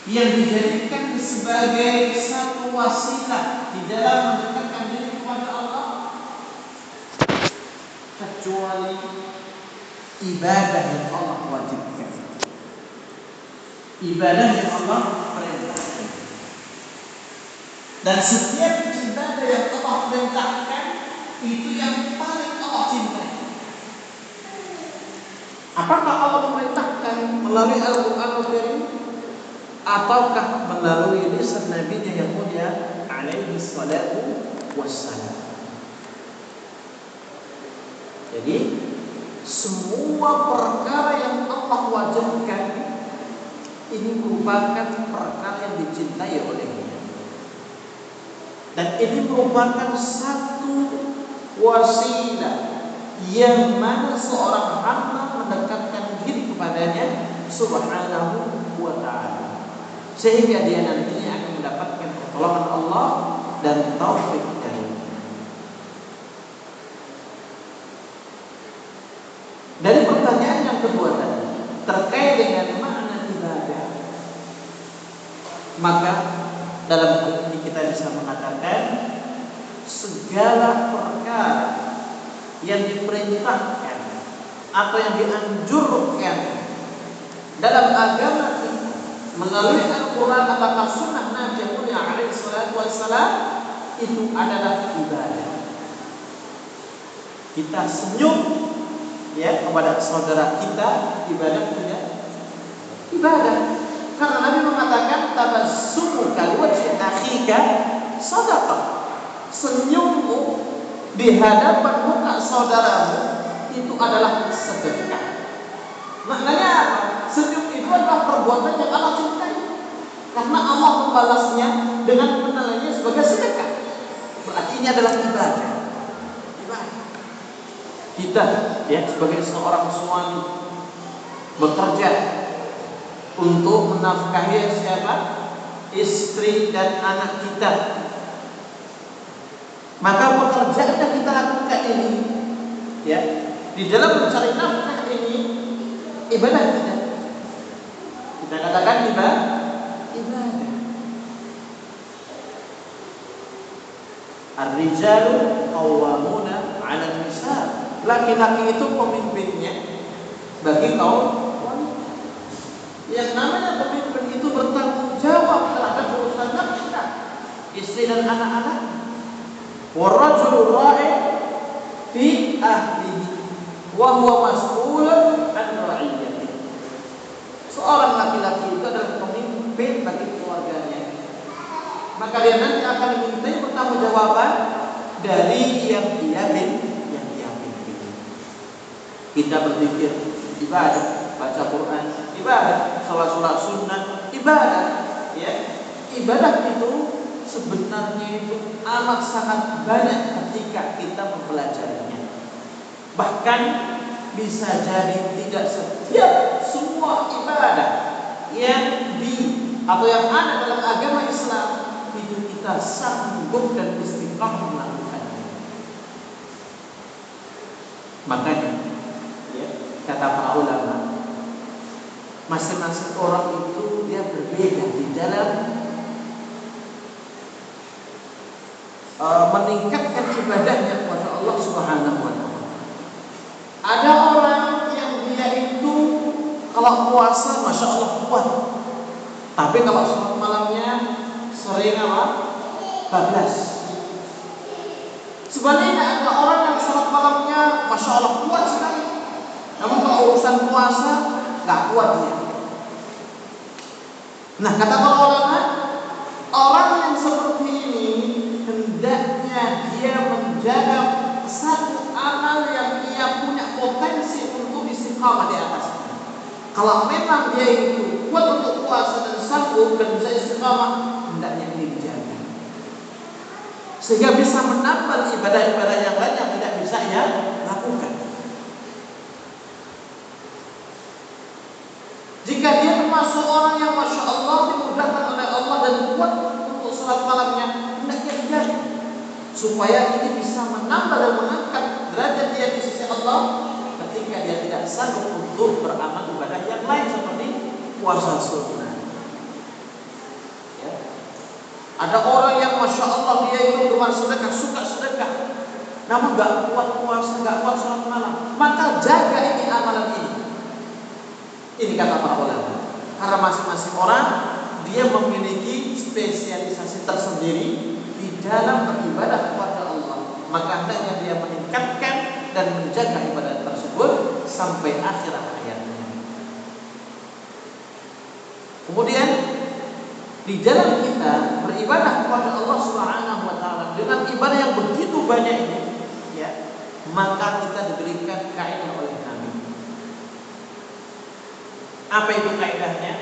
yang dijadikan sebagai satu wasilah di dalam mendekatkan diri kepada Allah, kecuali ibadah yang Allah wajibkan, ibadah yang Allah perintahkan. Dan setiap ibadah yang Allah perintahkan itu yang paling Allah cintai. Apakah Allah memerintahkan melalui Al-Quran Al-Karim ataukah melalui lisan Nabi-Nya yang mulia alaihi salatu wassalam? Jadi semua perkara yang Allah wajibkan ini merupakan perkara yang dicintai olehnya, dan ini merupakan satu wasilah yang mana seorang hamba mendekatkan diri kepadanya subhanahu wa ta'ala, sehingga dia nantinya akan mendapatkan pertolongan Allah dan taufik darinya. Dari pertanyaan yang kedua tadi terkait dengan makna ibadah, maka dalam hal ini kita bisa mengatakan segala perkara yang diperintahkan atau yang dianjurkan dalam agama kita melalui Al-Quran atau Sunnah Nabi yang mulia alaihi salatu wassalam itu adalah ibadah. Kita senyum ya kepada saudara kita, ibadah tidak? Ibadah. Karena Nabi mengatakan tabassumuka wajhi akhika shadaqah. Senyummu di hadapan muka saudaramu itu adalah sedekah. Maknanya apa? Senyum itu adalah perbuatan yang Allah cintai, karena Allah membalasnya dengan menilainya sebagai sedekah. Berarti ini adalah ibadah. Kita ya sebagai seorang suami bekerja untuk menafkahi siapa? Istri dan anak kita. Maka pekerjaan yang kita lakukan ini ya di dalam mencari nafkah ini ibadah tidak? Kita katakan ibadah. Ar-rijalu qawwamuna 'ala an-nisa. Laki-laki itu pemimpinnya bagi kaum wanita. Yang namanya pemimpin itu bertanggung jawab terhadap urusan nafkah istri dan anak-anak. Warajulu ra'i fi ahlihi wa huwa mas'ulun an ra'iyatihi. Seorang laki-laki itu adalah pemimpin bagi keluarganya, maka dia nanti akan dimintai pertanggungjawaban dari yang dia pimpin. Kita berzikir ibadah, baca Quran ibadah, salat sunnah ibadah, ya. Ibadah itu sebenarnya itu amat sangat banyak ketika kita mempelajarinya. Bahkan bisa jadi tidak setiap semua ibadah yang atau yang ada dalam agama Islam itu kita sanggup dan istiqamah melakukannya. Makanya ya, kata para ulama, masing-masing orang itu dia berbeda di dalam meningkatkan ibadahnya kepada Allah Subhanahu wa taala. Ada orang yang dia itu kalau puasa Masya Allah kuat, tapi kalau sholat malamnya sering bablas. Sebaliknya ada orang yang sholat malamnya Masya Allah kuat sekali, namun kalau urusan puasa nggak kuat dia. Nah, kata para ulama, orang yang seperti ini hendaknya dia menjaga satu amal yang dia punya potensi untuk istiqamah di atasnya. Kalau memang dia itu kuat untuk puasa dan sanggup dan bisa istiqamah, hendaknya dia dijaga, sehingga bisa menambah ibadah-ibadah yang lain yang tidak bisa ia lakukan. Jika dia termasuk orang yang Masya Allah dimudahkan oleh Allah dan kuat untuk salat malamnya, hendaknya dijaga supaya ini bisa menambah dan mengangkat derajat dia di sisi Allah ketika dia tidak sanggup untuk beramal ibadah yang lain seperti puasa sunnah. gemar sedekah, suka sedekah, namun nggak kuat puasa, nggak kuat sholat malam, maka jaga ini amalan ini. Ini kata para ulama. Karena masing-masing orang dia memiliki spesialisasi tersendiri di dalam beribadah kepada Allah. Maka hendaknya dia meningkatkan dan menjaga ibadah tersebut sampai akhir hayatnya. Kemudian di dalam kita beribadah kepada Allah Subhanahu wa taala dengan ibadah yang begitu banyak ini, ya, maka kita diberikan kaidah oleh Nabi. Apa itu kaidahnya?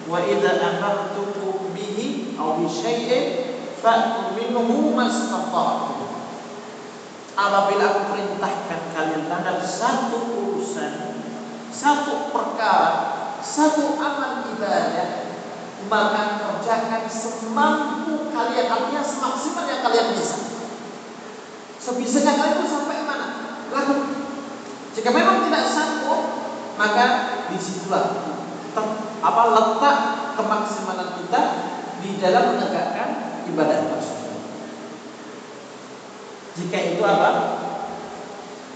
Wa idza amartukum bihi aw bi syai'in fa'tu minhu mastata'tum. Apabila aku perintahkan kalian terhadap satu urusan, satu perkara, satu amal ibadah, maka kerjakan semampu kalian, artinya semaksimal yang kalian bisa. Sebisanya kalian itu sampai mana? Lakukan. Jika memang tidak sanggup, maka disitulah letak kemaksimalan kita di dalam menegakkan ibadah tersebut. Jika itu apa?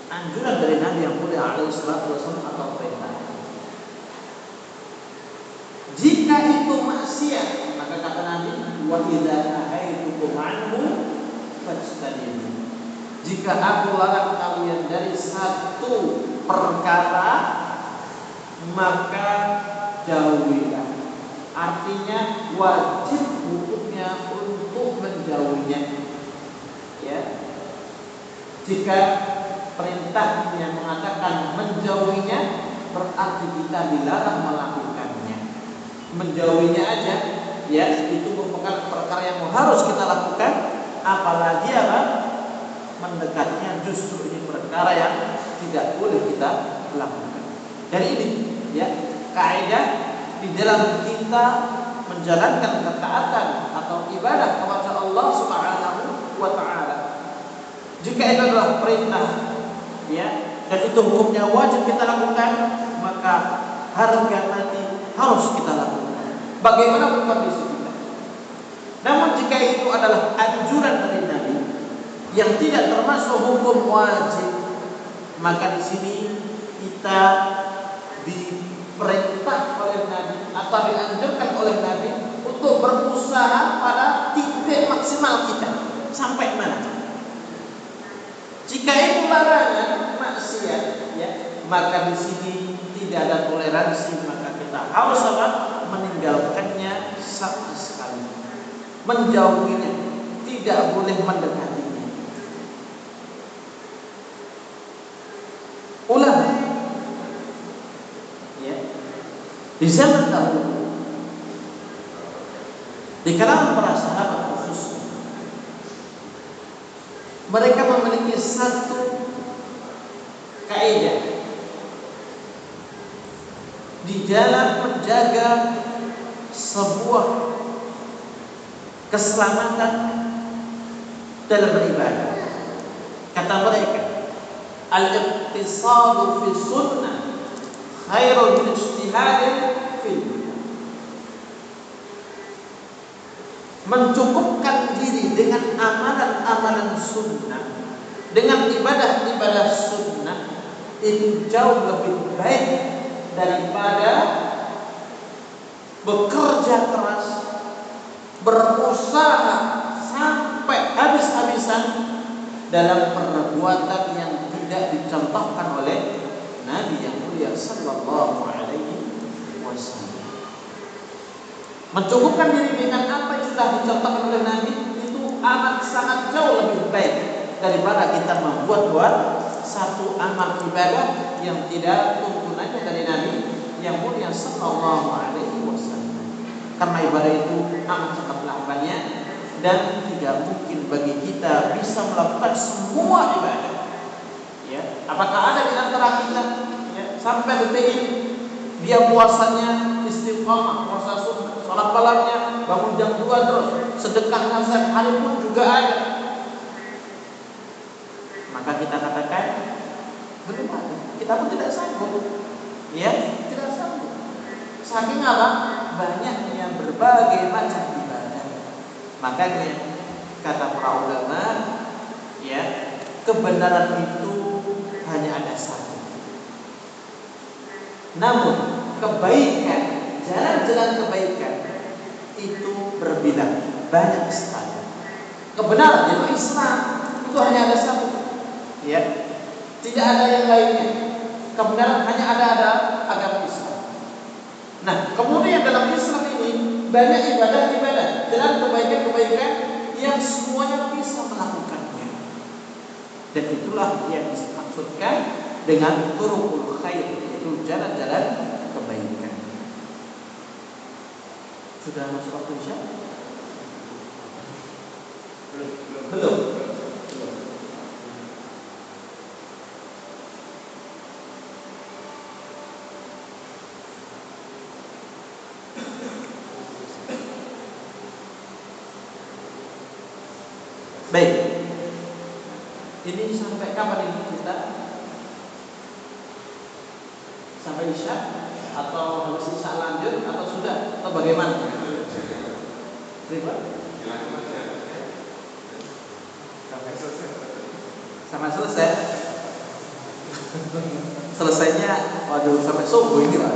Anjuran dari Nabi yang mulia alaihi salatu wasallam atau perintah. Jika itu maksiat, maka kata Nabi, wa idza nahaitukum anhu fajtanibu. Jika aku larang kalian dari satu perkara, maka jauhilah. Artinya wajib hukumnya untuk menjauhinya. Ya. Jika perintahnya mengatakan menjauhinya, berarti kita dilarang melakukannya. Menjauhinya aja, ya, itu merupakan perkara yang harus kita lakukan. Apalagi apa? Mendekatnya, justru ini perkara yang tidak boleh kita lakukan. Dari ini, ya, kaidah di dalam kita menjalankan ketaatan atau ibadah kepada Allah Subhanahu wa taala. Jika itu adalah perintah, ya, dan itu hukumnya wajib kita lakukan, maka harga mati harus kita lakukan. Bagaimana pun kondisi kita. Namun jika itu adalah anjuran dari Nabi yang tidak termasuk hukum wajib, maka di sini kita diperintah oleh Nabi atau dianjurkan oleh Nabi untuk berusaha pada titik maksimal kita. Sampai mana? Jika itu larangan maksiat, ya, maka di sini tidak ada toleransi, maka kita harus apa? Meninggalkannya sama sekali, menjauhinya, tidak boleh mendekatinya. Ulama, ya, di zaman dahulu, di kalangan para sahabat khususnya, mereka memiliki satu kaidah di dalam menjaga sebuah keselamatan dalam beribadah. Kata mereka, al-iqtisadu fi sunnah khairul min ijtihadin fil bidah. Mencukupkan diri dengan amalan-amalan sunnah, dengan ibadah-ibadah sunnah, itu jauh lebih baik daripada bekerja keras, berusaha sampai habis-habisan dalam perbuatan yang tidak dicontohkan oleh Nabi yang mulia sallallahu alaihi wasallam. Mencukupkan diri dengan apa yang sudah dicontohkan oleh Nabi itu amat sangat jauh lebih baik daripada kita membuat satu amal ibadah yang tidak tuntunannya dari Nabi yang mulia sallallahu alaihi wasallam. Karena ibadah itu amat sangatlah banyak dan tidak mungkin bagi kita bisa melakukan semua ibadah. Ya, apakah ada di antara kita, ya, sampai detik ini dia puasanya istiqamah, puasa sunnah, sholat malamnya bangun jam 2 terus, sedekahnya setiap hari pun juga ada, maka kita katakan belum ada. Kita pun tidak sanggup, ya, tidak sanggup. Saking apa? Banyaknya berbagai macam ibadah. Makanya kata para ulama, ya, kebenaran itu hanya ada satu. Namun kebaikan, jalan-jalan kebaikan itu berbilang, banyak sekali. Kebenaran yaitu Islam itu hanya ada satu, ya, tidak ada yang lainnya. Kebenaran hanya ada agama Islam. Nah, kemudian dalam Islam ini banyak ibadah-ibadah, jalan kebaikan-kebaikan yang semuanya bisa melakukannya. Dan itulah yang dimaksudkan dengan turuqul khair, yaitu jalan-jalan kebaikan. Sudah masuk waktu Isya? Belum. Baik. Ini sampai kapan ini kita? Sampai Isya atau habis Isya lanjut atau sudah atau bagaimana? Riba? Sampai selesai. Selesainya waduh sampai subuh ini Pak.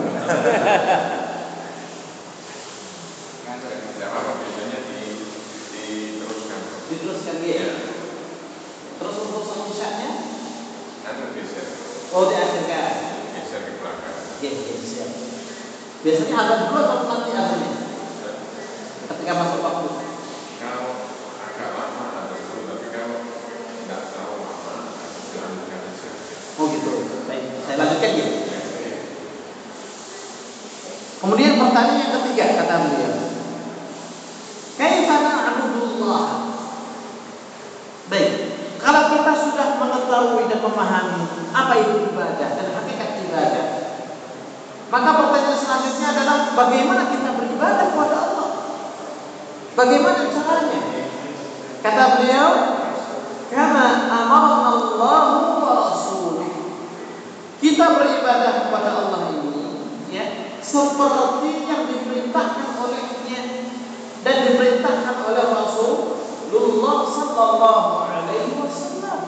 Diteruskan dia. Terus untuk sholat Isya'nya? Oh, diakhirkan. Geser ke belakang. Siap. Biasanya azan dulu atau nanti azannya? Ketika masuk waktu. Kalau agak lama azan dulu, tapi kalau nggak tahu lama, dilanjutkan saja. Oh gitu. Baik, saya lanjutkan ya. Kemudian pertanyaan yang ketiga kata beliau. Kaifa na'budullah? Baik, kalau kita sudah mengetahui dan memahami apa itu ibadah dan hakikat ibadah, maka pertanyaan selanjutnya adalah bagaimana kita beribadah kepada Allah? Bagaimana caranya? Kata beliau, kama amarna Allahu wa rasuluh. Kita beribadah kepada Allah ini, ya, seperti yang diperintahkan olehnya dan diperintahkan oleh Rasulullah sallallahu alaihi wasallam.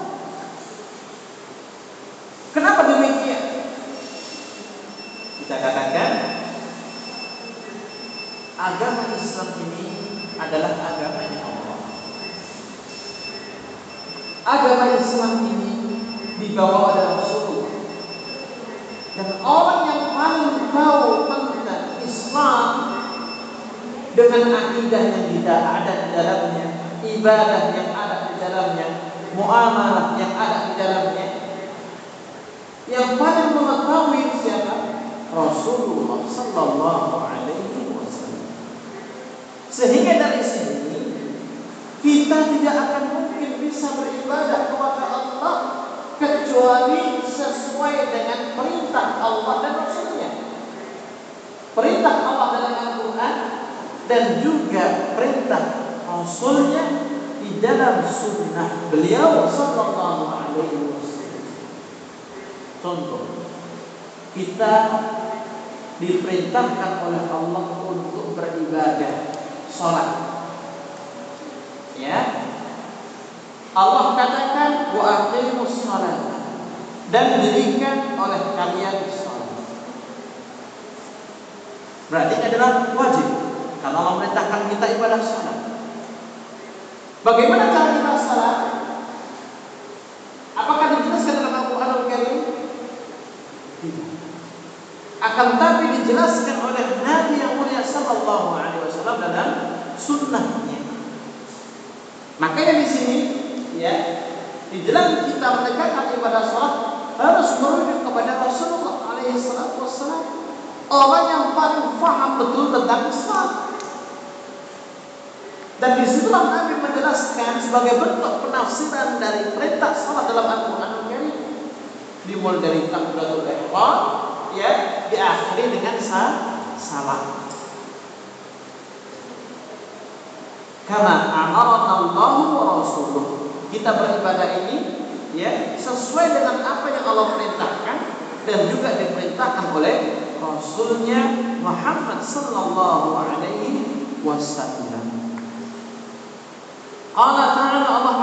Kenapa demikian? Kita katakan agama Islam ini adalah agamanya Allah. Agama Islam ini dibawa oleh Rasulullah. Dan orang yang paling tahu tentang Islam dengan akidah yang tidak ada di dalamnya, ibadah yang ada di dalamnya, muamalah yang ada di dalamnya, yang paling mengetahui siapa? Rasulullah sallallahu alaihi wasallam. Sehingga dari sini kita tidak akan mungkin bisa beribadah kepada Allah kecuali sesuai dengan perintah Allah dan Rasulnya. Perintah Allah dalam Al-Quran dan juga perintah Rasulnya di dalam sunnah beliau sallallahu alaihi wasallam. Contoh, kita diperintahkan oleh Allah untuk beribadah, sholat. Ya, Allah katakan wa aqimus shalah, dan dirikan oleh kalian sholat. Berarti adalah wajib karena Allah memerintahkan kita ibadah sholat. Bagaimana cara kita sholat? Apakah dijelaskan dalam Al-Quran Al-Karim? Tidak. Akan tapi dijelaskan oleh Nabi yang mulia sallallahu alaihi wasallam dalam sunnahnya. Makanya di sini, ya, di dalam kita menegakkan ibadah salat harus merujuk kepada Rasulullah alaihi wasallam, orang yang paling paham betul tentang Islam. Dan disitulah Nabi menjelaskan sebagai bentuk penafsiran dari perintah salat dalam Al-Quran Al-Karim, dimulai dari takbiratul ihram, ya, diakhiri dengan salat. Kama amarna Allahu wa rasuluh. Kita beribadah ini, ya, sesuai dengan apa yang Allah perintahkan dan juga diperintahkan oleh Rasulnya Muhammad sallallahu alaihi wasallam. Allah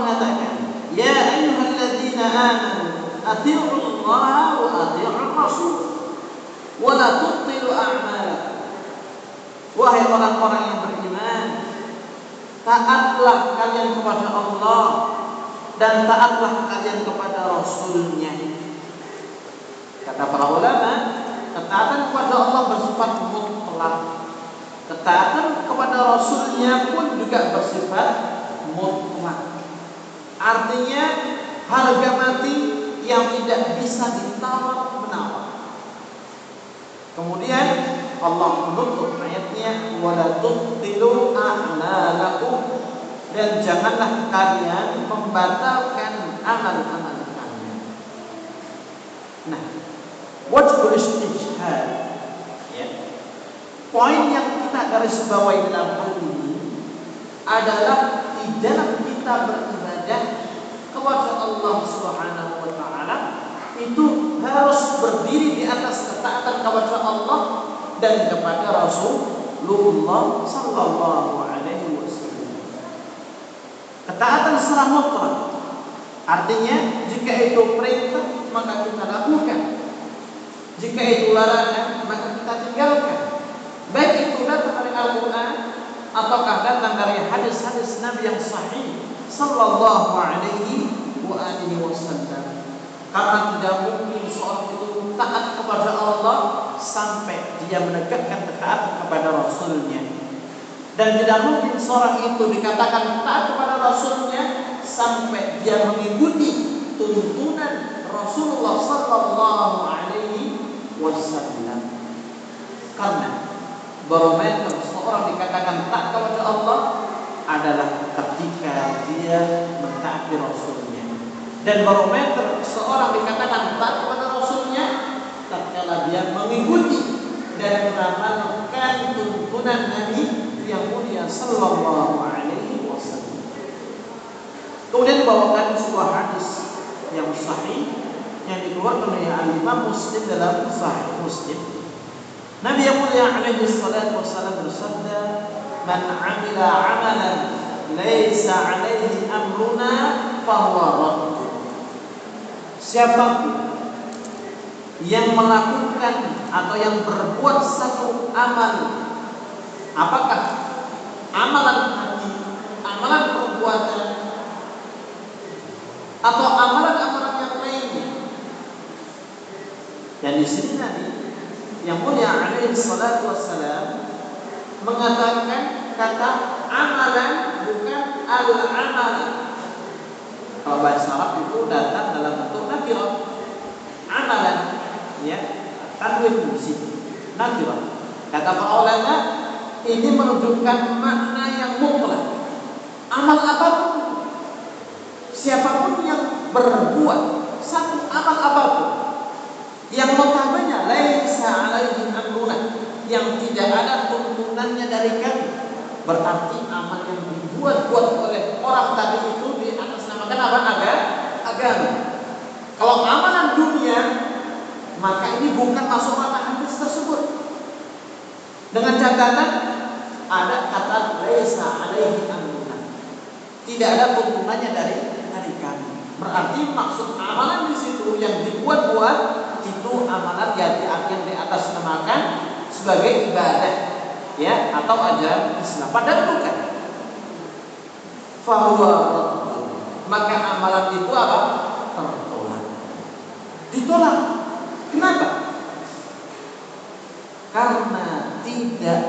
mengatakan, "Ya ayyuhalladzina amanu athi'ullaha wa athi'ur rasul wa la tubtilu a'malakum." Wahai orang-orang yang beriman, taatlah kalian kepada Allah dan taatlah kalian kepada Rasul-Nya. Kata para ulama, ketaatan kepada Allah bersifat mutlak. Ketaatan kepada Rasul-Nya pun juga bersifat mutlak. Artinya harga mati yang tidak bisa ditawar-menawar. Kemudian Allah menutup ayatnya, wala tubtilu a'malakum, dan janganlah kalian membatalkan amal-amal kalian. Nah, wajhul istijhad, ya. Poin yang kita garis bawahi dalam hal ini adalah di dalam kita beribadah kepada Allah Subhanahu wa taala itu harus berdiri di atas ketaatan kepada Allah dan kepada Rasulullah sallallahu alaihi wasallam. Ketaatan secara mutlak artinya jika itu perintah maka kita lakukan, jika itu larangan maka kita tinggalkan, baik itu datang dari Al-Quran ataukah datang dari hadis-hadis Nabi yang sahih sallallahu alaihi wasallam. Karena tidak mungkin seorang itu taat kepada Allah sampai dia menegakkan ketaatan kepada Rasulnya, dan tidak mungkin seorang itu dikatakan taat kepada Rasulnya sampai dia mengikuti tuntunan Rasulullah sallallahu alaihi wasallam. Karena barometer seorang dikatakan taat kepada Allah adalah ketika dia mentaati Rasulnya, dan barometer seorang dikatakan taat kepada Rasulnya tatkala dia mengikuti dan mengamalkan tuntunan Nabi yang mulia sallallahu alaihi wasallam. Kemudian dibawakan sebuah hadis yang sahih yang dikeluarkan oleh Imam Muslim dalam Sahih Muslim. Nabi yang mulia alaihi salatu wasallam bersabda, "Man 'amila 'amalan laisa 'alaihi amruna fahuwa radd." Siapapun yang melakukan atau yang berbuat satu amal, apakah amalan hati, amalan perbuatan, atau amalan-amalan yang lainnya. Dan di sini Nabi yang mulia alaihi salatu wassalam mengatakan kata amalan, bukan al-amal. Kalau bahasa Arab itu datang dalam bentuk nakirah, amalan, ya, tanwin di sini, nakirah. Kata para ulama, ini menunjukkan makna yang mutlak. Amal apapun, siapapun yang berbuat satu amal apapun yang notabene laisa alaihi amruna, yang tidak ada tuntunannya dari kami, berarti amal yang dibuat-buat oleh orang tadi itu di atas namakan apa? Agama. Kalau amalan dunia, maka ini bukan masuk ranah hadis tersebut. Dengan catatan ada kata laisa alaihi amruna, tidak ada tuntunannya dari kami. Berarti maksud amalan di situ yang dibuat-buat itu amalan yang di atas namakan sebagai ibadah, ya, atau ajaran Islam, padahal bukan. Fahuwa radd, maka amalan itu apa? Tertolak. Ditolak. Kenapa? Karena tidak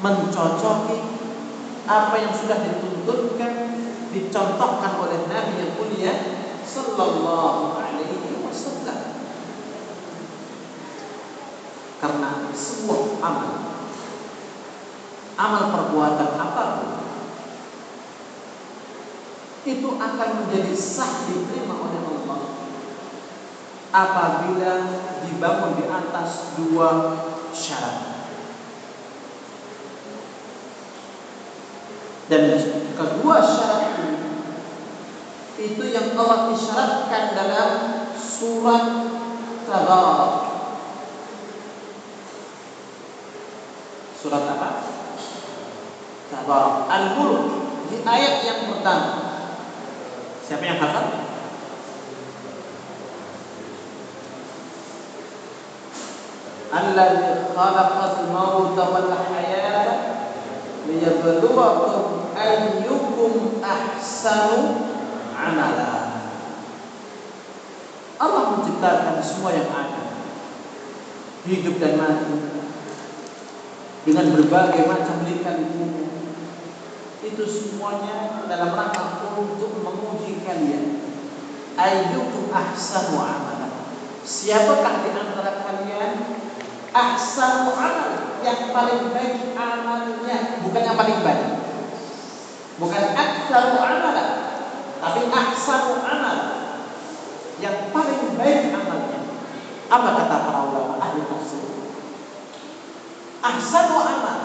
mencocoki apa yang sudah dituntunkan, dicontohkan oleh Nabi yang mulia sallallahu alaihi wasallam. Karena sebuah amal perbuatan apapun itu akan menjadi sah diterima oleh Allah apabila dibangun di atas dua syarat. Dan kedua syarat itu yang Allah isyaratkan dalam surat Tabarak. Surat apa? Tabarak. Al-Mulk di ayat yang pertama. Siapa yang hafal? Alladzi khalaqal mauta wal hayata liyabluwakum ayyukum ahsanu amala. Allah menciptakan semua yang ada, hidup dan mati, dengan berbagai macam lika-likunya. Itu semuanya dalam rangka untuk menguji kalian. Ayyukum ahsanu amala. Siapakah di antara kalian ahsanu amal, yang paling baik amalnya, bukan yang paling baik, bukan aktsaru amala, tapi ahsanu amal, yang paling baik amalnya. Apa kata para ulama ahli tafsir? Ahsanu amal,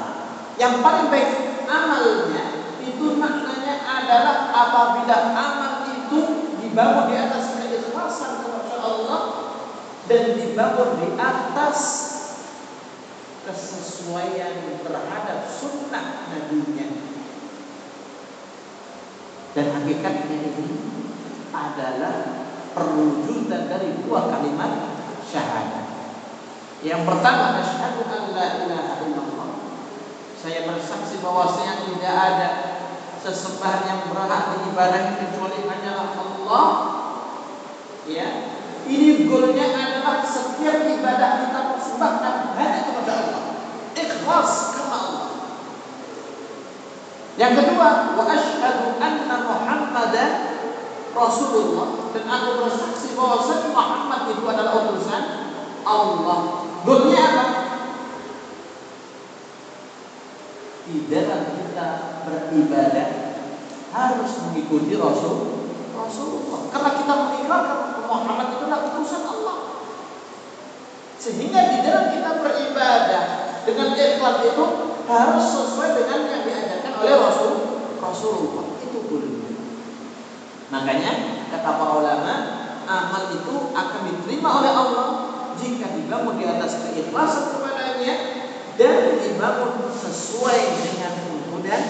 yang paling baik amalnya itu maknanya adalah apabila amal itu dibangun di atas keikhlasan kepada Allah dan dibangun di atas kesesuaian terhadap sunnah nabinya. Dan hakikatnya ini adalah perwujudan dari dua kalimat syahadat. Yang pertama, asyhadu an la ilaha illallah. Saya bersaksi bahwasanya tidak ada sesembahan yang berhak diibadahi kecuali hanyalah Allah. Ya, ini goalnya adalah setiap ibadah kita persembahkan hanya kepada Allah, ikhlas karena Allah. Yang kedua, wa asyhadu anna Muhammadan Rasulullah, dan aku bersaksi bahwasanya Muhammad itu adalah utusan Allah. Goalnya apa? Di dalam kita beribadah harus mengikuti Rasulullah, karena kita mengikrarkan Muhammad itu adalah utusan Allah. Sehingga di dalam kita beribadah dengan ikhlas itu harus sesuai dengan yang diajarkan oleh Rasulullah. Itu dulu. Makanya kata para ulama, amal itu akan diterima oleh Allah jika dibangun di atas keikhlasan kepadanya dan dibangun sesuai dengan tuntunan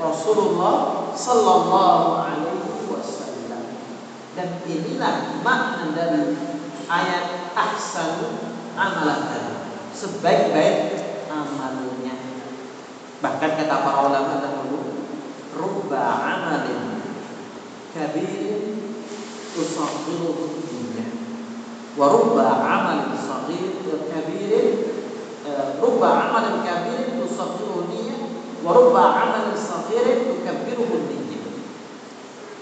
Rasulullah Sallallahu Alaihi Wasallam. Dan inilah makna dari ayat ahsanu amalan tadi, sebaik-baik amalnya. Bahkan kata para ulama dahulu, rubba amalin kabirin tusaghiruhu dunya, wa rubba amalin saghir kabirin rubba amalin kabirin tusaghiruhu dunya, wa rubba amalin saghirin tukabbiruhu dunya.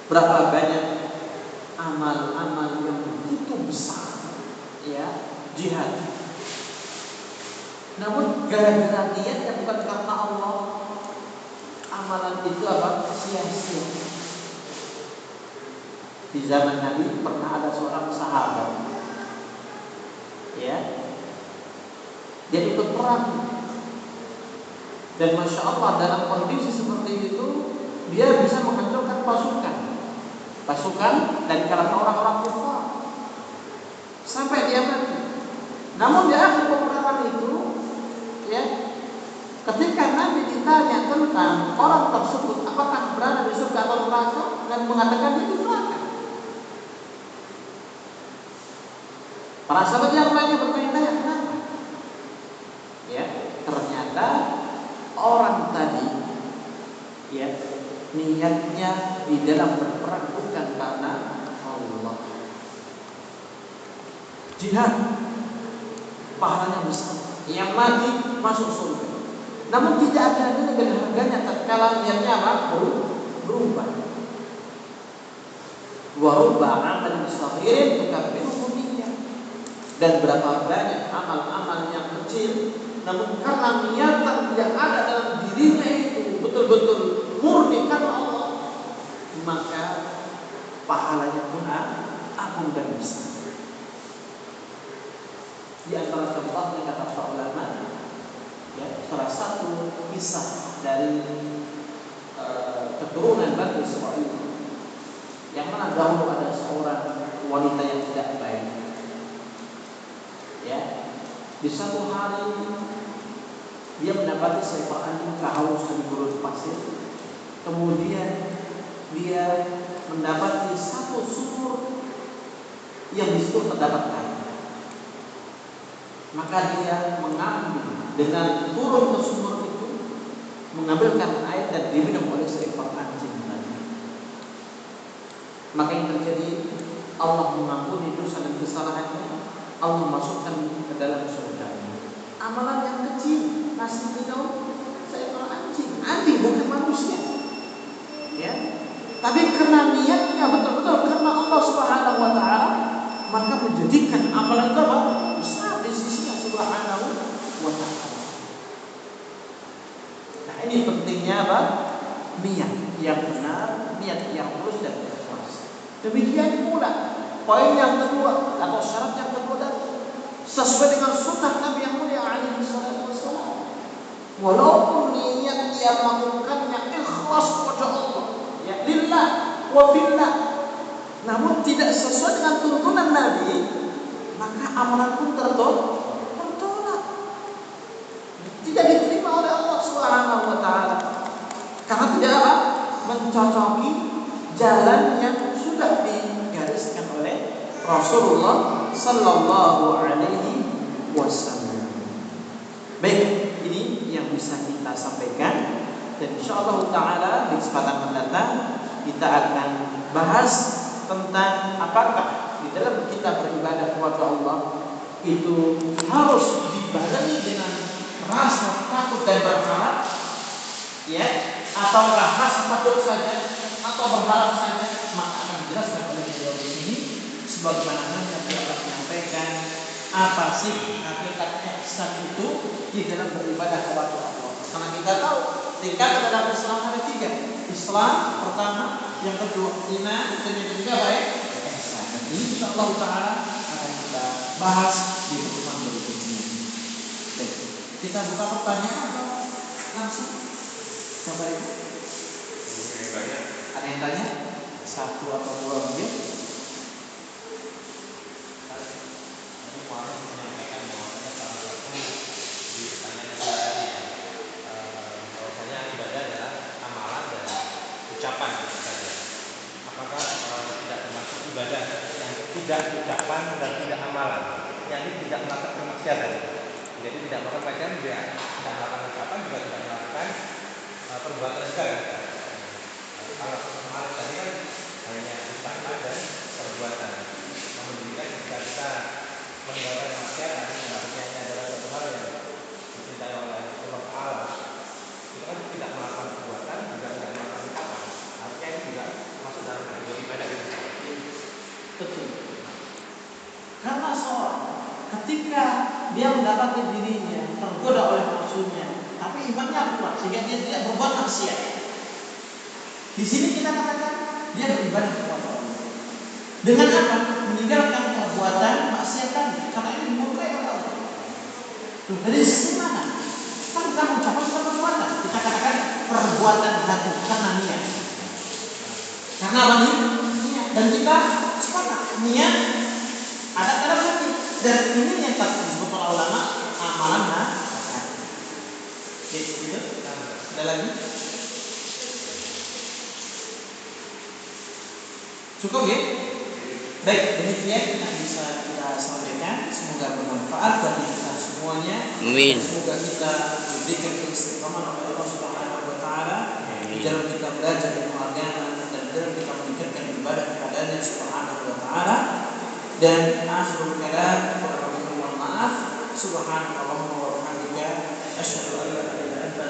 Berapa banyak amal-amal yang begitu besar, ya, jihad, namun gara-gara niat yang bukan karena Allah, amalan itu apa? Sia-sia. Di zaman Nabi pernah ada seorang sahabat, ya, dia ikut perang, dan masya Allah dalam kondisi seperti itu dia bisa menghancurkan pasukan dari kalangan orang-orang kufar sampai dia mati. Namun di akhir peperangan itu, ya, ketika Nabi ditanya tentang orang tersebut apakah berada di surga atau neraka, dan mengatakan dia di neraka. Para sahabat yang lainnya bertanya-tanya kenapa? Ya, ternyata orang tadi, ya, niatnya di dalam berperang bukan karena Allah. Jihad pahalanya besar, yang mati masuk surga. Namun tidak ada nilai dan harganya tatkala niatnya apa? Berubah. Wa rubba amalin saghirin tukabbiruhu dunya. Dan berapa banyak amal-amal yang kecil, namun karena niatan yang ada dalam dirinya itu betul-betul murni karena Allah, maka pahalanya pun agung dan besar. Di antara contohnya kata para ulama, ya, salah satu kisah dari keturunan Bani Israil, yang mana dahulu ada seorang wanita yang tidak baik. Ya, di satu hari dia mendapati seekor anjing kehausan di gurun pasir. Kemudian dia mendapati satu sumur yang di situ terdapat air. Maka dia mengambil dengan turun ke sumur itu, mengambilkan air dan diminum oleh seekor anjing tadi. Maka yang terjadi, Allah mengampuni dosa dan kesalahannya, Allah masukkan ke dalam surga. Amalan yang kecil masih minum seekor anjing. Anjing bukan manusia, ya. Tapi karena niatnya betul-betul karena Allah Subhanahu wa taala, maka menjadikan amalan itu besar di sisi Allah Subhanahu wa taala. Nah, ini pentingnya apa? Niat yang benar, niat yang lurus dan ikhlas. Demikian pula poin yang kedua atau syarat yang kedua tadi, sesuai dengan sunnah Nabi yang mulia alaihi salatu wassalam. Walaupun niat dia melakukannya ikhlas kepada Allah, ya lillah wa fillah, namun tidak sesuai dengan tuntunan Nabi, maka amalan pun tertolak, tidak diterima oleh Allah Subhanahu wa taala. Karena tidak apa? Mencocoki jalan yang sudah digariskan oleh Rasulullah sallallahu alaihi wasallam. Baik, ini yang bisa kita sampaikan, dan insyaallah taala di kesempatan mendatang kita akan bahas tentang apakah di dalam kita beribadah kepada Allah itu harus dibarengi dengan rasa takut dan berharap, ya, atau rasa takut saja atau berharap saja. Maka akan dijelaskan oleh beliau di sini sebagaimana yang telah menyampaikan apa sih hakikat ihsan itu di dalam beribadah kepada Allah. Karena kita tahu tingkatan dalam Islam ada 3. Islam pertama, yang kedua iman, dan yang ketiga baik ihsan. Dan ini insyaallah taala akan kita bahas di pertemuan berikutnya. Baik, kita buka pertanyaan atau langsung? Coba ibu. Ada yang tanya? 1 atau 2 mungkin? Menyampaikan bahwasanya salah satu di pertanyaan bahwasanya ibadah adalah amalan dan ucapan saja. Apakah tidak termasuk ibadah yang tidak ucapan dan tidak amalan, yang ini tidak melakukan kemaksiatan? Jadi tidak melakukan kemaksiatan, tidak melakukan ucapan, juga tidak melakukan perbuatan juga. Kalau amalan tadi kan hanya ucapan dan perbuatan. Namun demikian jika kita meninggalkan kemaksiatan, yang artinya ini adalah satu hal yang dicintai oleh Allah Taala, itu kan tidak melakukan perbuatan, juga tidak melakukan ucapan. Artinya ini juga masuk dalam kategori ibadah. Betul. Karena seorang ketika dia mendapati dirinya tergoda oleh nafsunya, tapi imannya kuat sehingga dia tidak berbuat maksiat. Di sini kita katakan dia beribadah kepada Allah. Dengan apa? Meninggalkan perbuatan maksiat tadi, karena ini dimurkai oleh Allah. Dari sisi mana? Kita bukan ucapan, bukan perbuatan. Kita katakan perbuatan hati karena niat. Karena apa nih? Niat. Dan kita sepakat niat ada dalam hati. Dan ini yang disebut oleh ulama amalan hati. Gitu. Ada lagi? Cukup ya? Baik, demikian yang bisa kita sampaikan. Semoga bermanfaat bagi kita semuanya. Amin. Semoga kita diberikan keistiqomahan oleh Allah Subhanahu wa taala di dalam kita belajar ilmu agama dan dalam kita menunaikan ibadah kepadanya Subhanahu wa taala. Dan akhirul kalam, mohon maaf. Subhanallah wa bihamdika, asyhadu an la ilaha illa anta